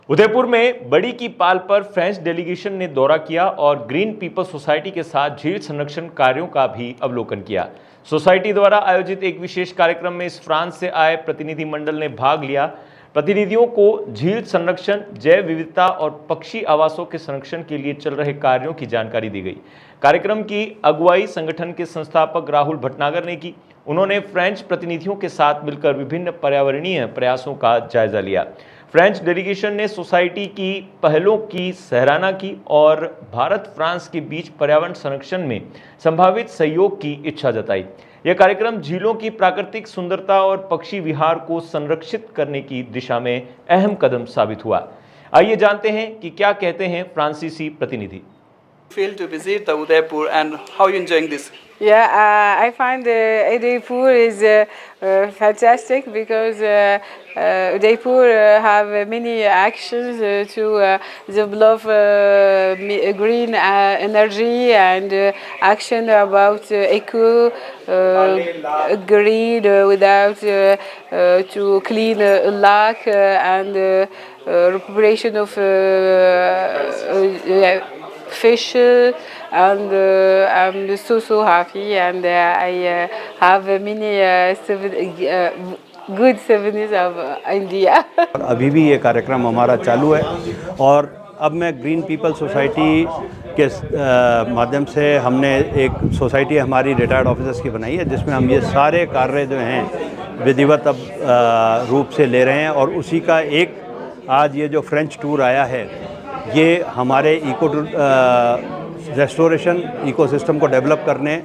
उदयपुर में बड़ी की पाल पर फ्रेंच डेलीगेशन ने दौरा किया और ग्रीन पीपल्स सोसाइटी के साथ झील संरक्षण कार्यों का भी अवलोकन किया। सोसाइटी द्वारा आयोजित एक विशेष कार्यक्रम में इस फ्रांस से आए प्रतिनिधि मंडल ने भाग लिया। प्रतिनिधियों को झील संरक्षण, जैव विविधता और पक्षी आवासों के संरक्षण के लिए चल रहे कार्यों की जानकारी दी गई। कार्यक्रम की अगुवाई संगठन के संस्थापक राहुल भटनागर ने की। उन्होंने फ्रेंच प्रतिनिधियों के साथ मिलकर विभिन्न पर्यावरणीय प्रयासों का जायजा लिया। फ्रेंच डेलीगेशन ने सोसाइटी की पहलों की सराहना की और भारत फ्रांस के बीच पर्यावरण संरक्षण में संभावित सहयोग की इच्छा जताई। यह कार्यक्रम झीलों की प्राकृतिक सुंदरता और पक्षी विहार को संरक्षित करने की दिशा में अहम कदम साबित हुआ। आइए जानते हैं कि क्या कहते हैं फ्रांसीसी प्रतिनिधि। Feel to visit the Udaipur and how you enjoying this? Yeah, I find Udaipur is fantastic because Udaipur have many actions to develop green energy and action about eco green without to clean lake and recuperation of fish, and I'm so happy, and I have many good souvenirs of India. अभी भी ये कार्यक्रम हमारा चालू है और अब मैं ग्रीन पीपल सोसाइटी के माध्यम से हमने एक सोसाइटी हमारी रिटायर्ड ऑफिसर्स की बनाई है, जिसमें हम ये सारे कार्य जो हैं विधिवत अब रूप से ले रहे हैं। और उसी का एक आज ये जो फ्रेंच टूर आया है, ये हमारे रेस्टोरेशन इकोसिस्टम को डेवलप करने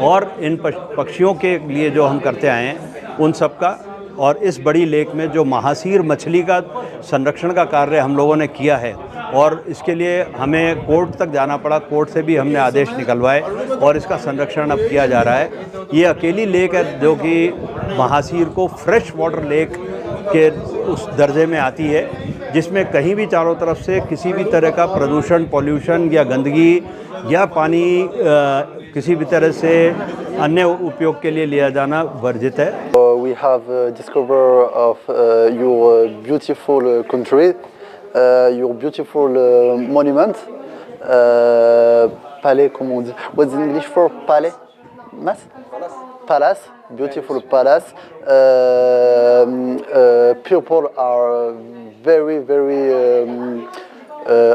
और इन पक्षियों के लिए जो हम करते आए हैं उन सब का, और इस बड़ी लेक में जो महासीर मछली का संरक्षण का कार्य हम लोगों ने किया है, और इसके लिए हमें कोर्ट तक जाना पड़ा। कोर्ट से भी हमने आदेश निकलवाए और इसका संरक्षण अब किया जा रहा है। ये अकेली लेक है जो कि महासीर को फ्रेश वाटर लेक के उस दर्जे में आती है, जिसमें कहीं भी चारों तरफ से किसी भी तरह का प्रदूषण, पॉल्यूशन या गंदगी या पानी किसी भी तरह से अन्य उपयोग के लिए लिया जाना वर्जित है। We have discovered of your beautiful country, your beautiful monument, palais, comment on dit? What's in English for palais? Mas? Palace, beautiful palace. People are very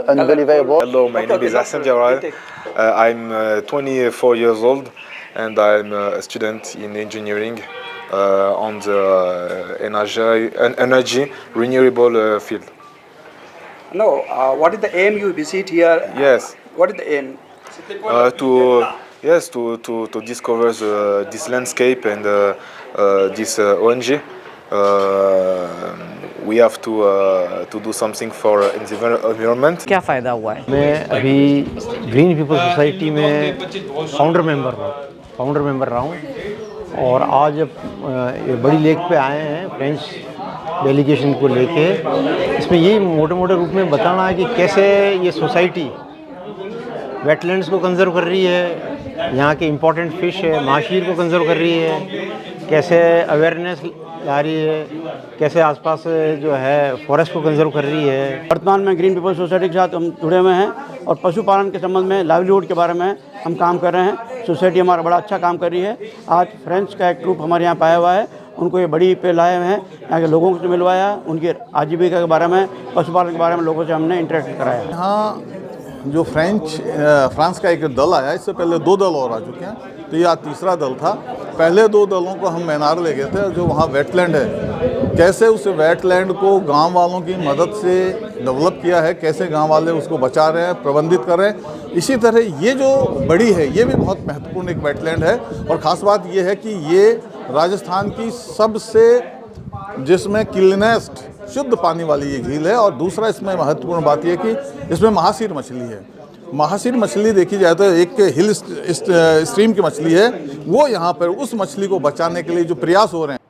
unbelievable. Hello, my name is Hassan Jawad. I'm 24 years old and I'm a student in engineering on the energy renewable field. No, what is the aim you visit here? Yes. What is the aim? To discover this landscape and this ONG. We have to do something for the environment. क्या फ़ायदा हुआ है? मैं अभी green people society में founder member रहा हूँ और आज ये बड़ी लेक पे आए हैं फ्रेंच डेलीगेशन को लेके। इसमें यही मोटे रूप में बताना है कि कैसे ये सोसाइटी वेटलैंड्स को कंजर्व कर रही है, यहाँ के इम्पोर्टेंट फ़िश है महाशीर को कंजर्व कर रही है, कैसे अवेयरनेस ला रही है, कैसे आसपास जो है फॉरेस्ट को कंजर्व कर रही है। वर्तमान में ग्रीन पीपल सोसाइटी के साथ हम जुड़े हुए हैं और पशुपालन के संबंध में लाइवलीहुड के बारे में हम काम कर रहे हैं। सोसाइटी हमारा बड़ा अच्छा काम कर रही है। आज फ्रेंच का एक ग्रुप हमारे यहाँ पाया हुआ है, उनको ये बड़ी पे लाए हुए हैं, यहाँ के लोगों से मिलवाया, उनकी आजीविका के बारे में, पशुपालन के बारे में लोगों से हमने इंटरेक्ट कराया। यहाँ जो फ्रांस का एक दल आया, इससे पहले 2 दल और आ चुके हैं, तो यह तीसरा दल था। पहले 2 दलों को हम मैनार ले गए थे, जो वहाँ वेटलैंड है, कैसे उस वेटलैंड को गांव वालों की मदद से डेवलप किया है, कैसे गांव वाले उसको बचा रहे हैं, प्रबंधित कर रहे हैं। इसी तरह ये जो बड़ी है, ये भी बहुत महत्वपूर्ण एक वेटलैंड है। और ख़ास बात ये है कि ये राजस्थान की सबसे जिसमें क्लीनेस्ट शुद्ध पानी वाली ये झील है। और दूसरा इसमें महत्वपूर्ण बात यह कि इसमें महासीर मछली है। महासीर मछली देखी जाए तो एक हिल स्ट्रीम की मछली है, वो यहाँ पर उस मछली को बचाने के लिए जो प्रयास हो रहे हैं